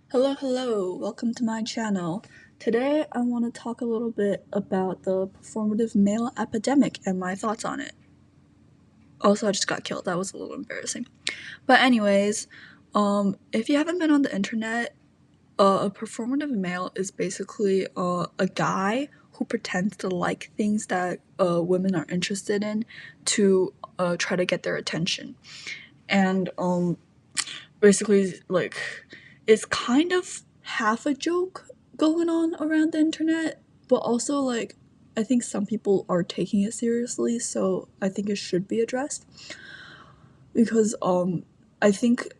Hello, welcome to my channel. Today I want to talk a little bit about the performative male epidemic and my thoughts on it. Also, I just got killed. That was a little embarrassing. But anyways, if you haven't been on the internet, a performative male is basically a guy who pretends to like things that women are interested in to try to get their attention. And basically, like, it's kind of half a joke going on around the internet, but also, like, I think some people are taking it seriously, so I think it should be addressed. Because I think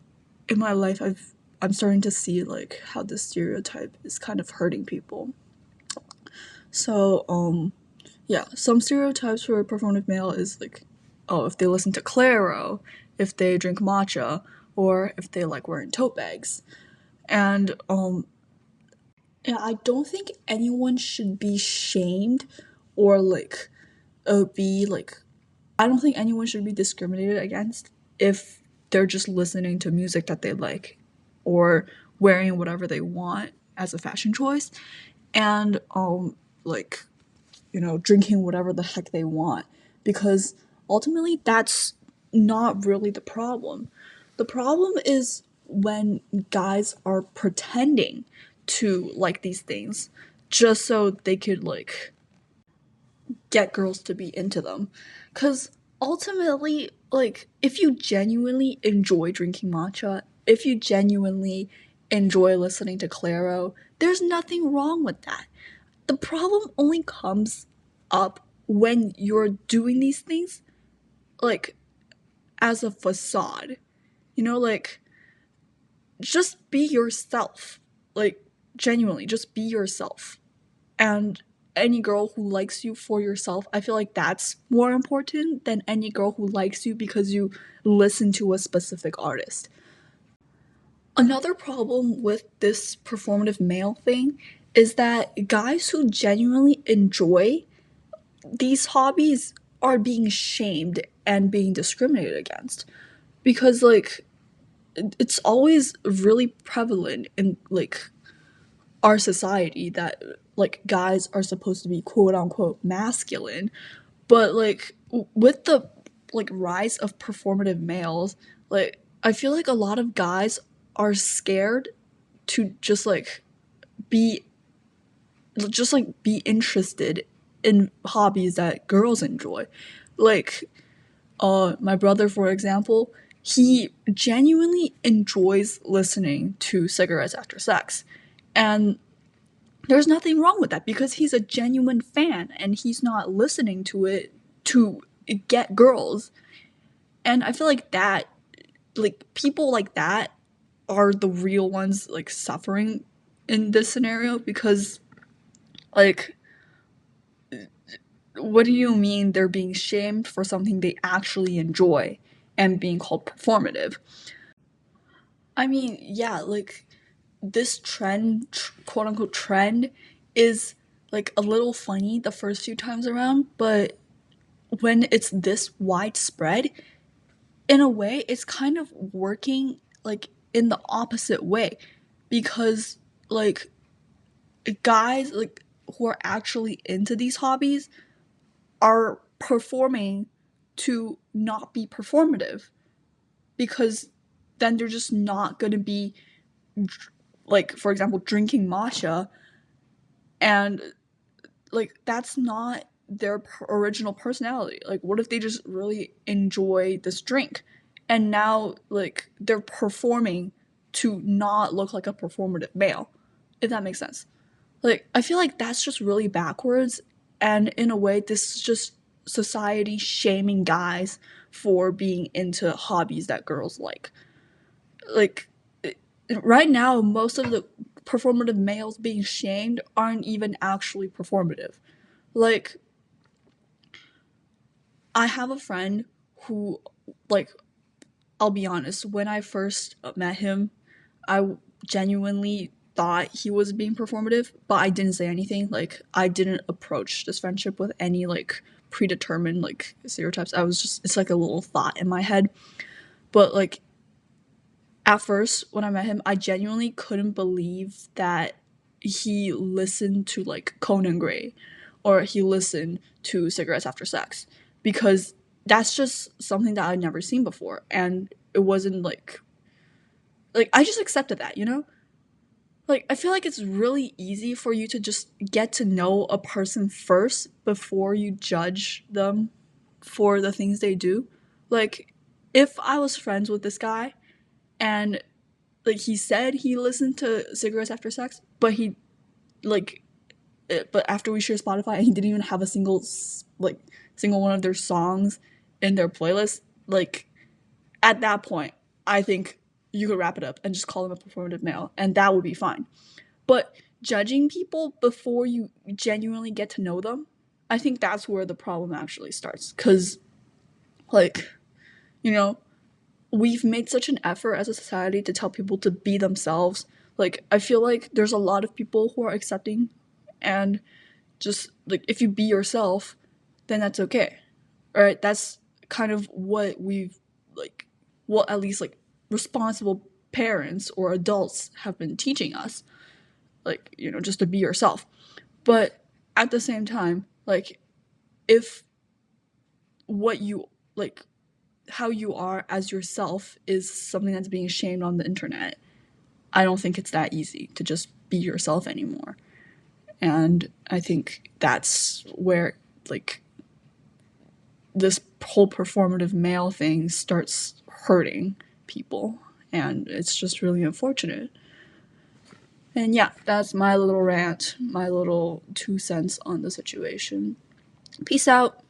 in my life I'm starting to see like how this stereotype is kind of hurting people. So yeah, some stereotypes for a performative male is like, oh, if they listen to Claro, if they drink matcha, or if they like wearing tote bags. And yeah, I don't think anyone should be shamed or like be like, I don't think anyone should be discriminated against if they're just listening to music that they like or wearing whatever they want as a fashion choice, and like, drinking whatever the heck they want, because ultimately that's not really the problem. The problem is when guys are pretending to like these things just so they could like get girls to be into them. Cuz ultimately, like, if you genuinely enjoy drinking matcha, if you genuinely enjoy listening to Claro, there's nothing wrong with that. The problem only comes up when you're doing these things like as a facade. Like, just be yourself. Like, genuinely, just be yourself. And any girl who likes you for yourself, I feel like that's more important than any girl who likes you because you listen to a specific artist. Another problem with this performative male thing is that guys who genuinely enjoy these hobbies are being shamed and being discriminated against, because like it's always really prevalent in like our society that like guys are supposed to be quote unquote masculine, but like with the like rise of performative males, like I feel like a lot of guys are scared to be be interested in hobbies that girls enjoy. Like my brother, for example, he genuinely enjoys listening to cigarettes after sex. And there's nothing wrong with that because he's a genuine fan and he's not listening to it to get girls. And I feel like that, like, people like that are the real ones, like, suffering in this scenario because, like, what do you mean they're being shamed for something they actually enjoy and being called performative? I mean, yeah, like, this trend, quote unquote trend, is like a little funny the first few times around, but when it's this widespread, in a way, it's kind of working like in the opposite way, because like guys like who are actually into these hobbies are performing to not be performative, because then they're just not going to be, like, for example, drinking matcha, and like that's not their original personality. Like, what if they just really enjoy this drink and now like they're performing to not look like a performative male, if that makes sense. Like, I feel like that's just really backwards, and in a way this is just society shaming guys for being into hobbies that girls like right now most of the performative males being shamed aren't even actually performative. Like, I have a friend who, like, I'll be honest, when I first met him, I genuinely thought he was being performative, but I didn't say anything. Like, I didn't approach this friendship with any, like, predetermined, like, stereotypes. I was just, it's like a little thought in my head. But, like, at first when I met him, I genuinely couldn't believe that he listened to like Conan Gray or he listened to Cigarettes After Sex, because that's just something that I'd never seen before, and it wasn't like I just accepted that, you know? Like I feel like it's really easy for you to just get to know a person first before you judge them for the things they do. Like if I was friends with this guy and like he said he listened to Cigarettes After Sex, but he like but after we share Spotify and he didn't even have a single one of their songs in their playlist, like at that point I think you could wrap it up and just call him a performative male and that would be fine. But judging people before you genuinely get to know them, I think that's where the problem actually starts. Because, like, you know, we've made such an effort as a society to tell people to be themselves. Like, I feel like there's a lot of people who are accepting, and just, like, if you be yourself, then that's okay. Right? That's kind of what we've, like, well, at least, like, responsible parents or adults have been teaching us. Like, you know, just to be yourself. But at the same time, like, if what you like, how you are as yourself is something that's being shamed on the internet, I don't think it's that easy to just be yourself anymore. And I think that's where, like, this whole performative male thing starts hurting people. And it's just really unfortunate. And yeah, that's my little rant, my little 2 cents on the situation. Peace out.